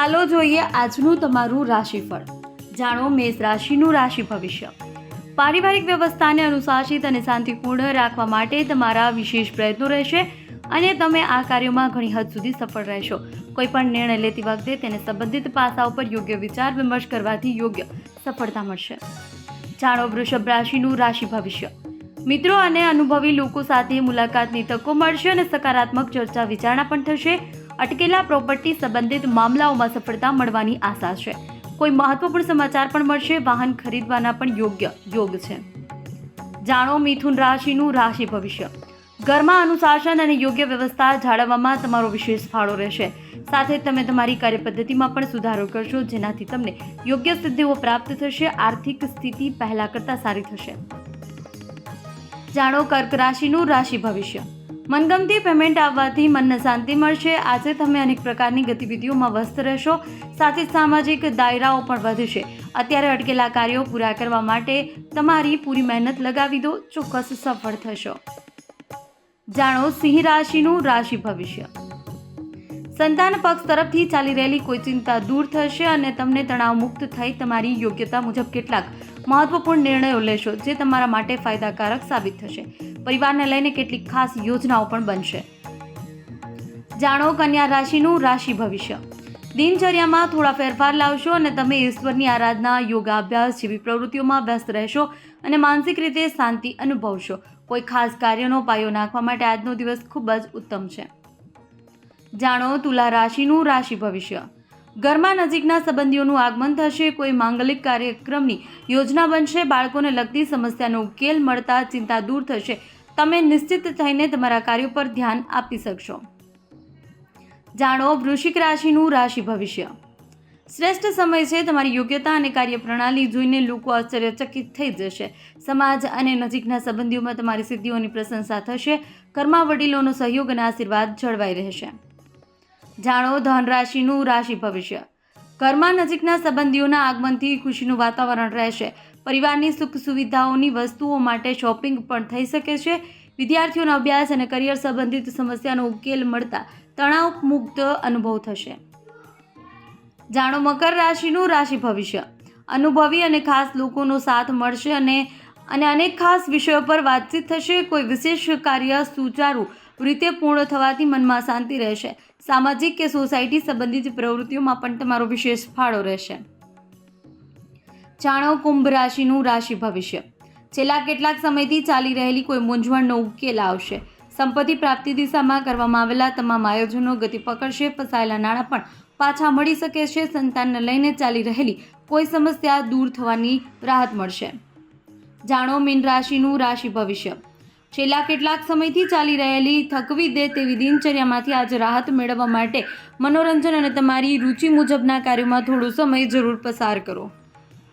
ચાલો જોઈએ આજનું તમારું રાશિફળ. જાણો મેષ રાશિનું રાશિ ભવિષ્ય. પારિવારિક વ્યવસ્થાને અનુશાસિત અને શાંતિપૂર્ણ રાખવા માટે તમારા વિશેષ પ્રયત્નો રહેશે અને તમે આ કાર્યોમાં ઘણી હદ સુધી સફળ રહેશો. કોઈ પણ નિર્ણય લેતી વખતે તેને સંબંધિત પાસાઓ પર યોગ્ય વિચાર વિમર્શ કરવાથી યોગ્ય સફળતા મળશે. જાણો વૃષભ રાશિનું રાશિ ભવિષ્ય. મિત્રો અને અનુભવી લોકો સાથે મુલાકાતની તકો મળશે અને સકારાત્મક ચર્ચા વિચારણા પણ થશે. અટકેલા પ્રોપર્ટી સંબંધિત મામલાઓમાં સફળતા મળવાની આશા છે. કોઈ મહત્વપૂર્ણ સમાચાર પણ મળશે. વાહન ખરીદવાના પણ યોગ્ય યોગ છે. જાણો મિથુન રાશિનું રાશિ ભવિષ્ય. ઘરમાં અનુશાસન અને યોગ્ય વ્યવસ્થા જાળવવામાં તમારો વિશેષ ફાળો રહેશે. સાથે તમે તમારી કાર્યપદ્ધતિમાં પણ સુધારો કરશો, જેનાથી તમને યોગ્ય સિદ્ધિઓ પ્રાપ્ત થશે. આર્થિક સ્થિતિ પહેલા કરતાં સારી થશે. જાણો કર્ક રાશિનું રાશિ ભવિષ્ય. મનગમતી પેમેન્ટ આવવાથી મનને શાંતિ મળશે. આજે તમે અનેક પ્રકારની ગતિવિધિઓમાં વ્યસ્ત રહેશો. સાથે સામાજિક દાયરાઓ પણ વધશે. અત્યારે અટકેલા કાર્યો પૂરા કરવા માટે તમારી પૂરી મહેનત લગાવી દો, ચોક્કસ સફળ થશો. જાણો સિંહ રાશિનું રાશિ ભવિષ્ય. સંતાન પક્ષ તરફથી ચાલી રહેલી કોઈ ચિંતા દૂર થશે અને તમને તણાવ મુક્ત થઈ તમારી યોગ્યતા મુજબ કેટલાક મહત્વપૂર્ણ નિર્ણયો લેશો, જે તમારા માટે ફાયદાકારક સાબિત થશે. પરિવારને લઈને કેટલીક ખાસ યોજનાઓ પણ બનશે. જાણો કન્યા રાશિનું રાશિ ભવિષ્ય. દિનચર્યામાં થોડા ફેરફાર લાવશો અને તમે ઈશ્વરની આરાધના, યોગાભ્યાસ જેવી પ્રવૃત્તિઓમાં વ્યસ્ત રહેશો અને માનસિક રીતે શાંતિ અનુભવશો. કોઈ ખાસ કાર્યનો પાયો નાખવા માટે આજનો દિવસ ખૂબ જ ઉત્તમ છે. જાણો તુલા રાશિનું રાશિ ભવિષ્ય. ઘરમાં નજીકના સંબંધીઓનું આગમન થશે. કોઈ માંગલિક કાર્યક્રમની યોજના બનશે. બાળકોને લગતી સમસ્યાનો ઉકેલ મળતા ચિંતા દૂર થશે. તમે નિશ્ચિત થઈને તમારા કાર્યો પર ધ્યાન આપી શકશો. જાણો વૃશ્ચિક રાશિનું રાશિ ભવિષ્ય. શ્રેષ્ઠ સમય છે. તમારી યોગ્યતા અને કાર્યપ્રણાલી જોઈને લોકો આશ્ચર્યચકિત થઈ જશે. સમાજ અને નજીકના સંબંધીઓમાં તમારી સિદ્ધિઓની પ્રશંસા થશે. ઘરમાં વડીલોનો સહયોગ અને આશીર્વાદ જળવાઈ રહેશે. જાણો ધન રાશિનું રાશિ ભવિષ્ય. ઘરમાં નજીકના સંબંધીઓના આગમનથી ખુશીનું વાતાવરણ રહેશે. પરિવારની સુખ સુવિધાઓની વસ્તુઓ માટે શોપિંગ પણ થઈ શકે છે. વિદ્યાર્થીઓનો અભ્યાસ અને કરિયર સંબંધિત સમસ્યાનો ઉકેલ મળતા તણાવ મુક્ત અનુભવ થશે. જાણો મકર રાશિનું રાશિ ભવિષ્ય. અનુભવી અને ખાસ લોકોનો સાથ મળશે અને અનેક ખાસ વિષયો પર વાતચીત થશે. કોઈ વિશેષ કાર્ય સુચારુ રીતે પૂર્ણ થવાથી મનમાં શાંતિ રહેશે. સામાજિક કે સોસાયટી સંબંધિત પ્રવૃત્તિઓમાં પણ તમારો વિશેષ ફાળો રહેશે. જાણો કુંભ રાશિનું રાશિ ભવિષ્ય. છેલ્લા કેટલાક સમયથી ચાલી રહેલી કોઈ મૂંઝવણનો ઉકેલ આવશે. સંપત્તિ પ્રાપ્તિ દિશામાં કરવામાં આવેલા તમામ આયોજનો ગતિ પકડશે. ફસાયેલા નાણાં પણ પાછા મળી શકે છે. સંતાનને લઈને ચાલી રહેલી કોઈ સમસ્યા દૂર થવાની રાહત મળશે. જાણો મીન રાશિનું રાશિ ભવિષ્ય. છેલ્લા કેટલાક સમયથી ચાલી રહેલી થકવી દે તેવી દિનચર્યામાંથી આજે રાહત મેળવવા માટે મનોરંજન અને તમારી રુચિ મુજબના કાર્યોમાં થોડો સમય જરૂર પસાર કરો.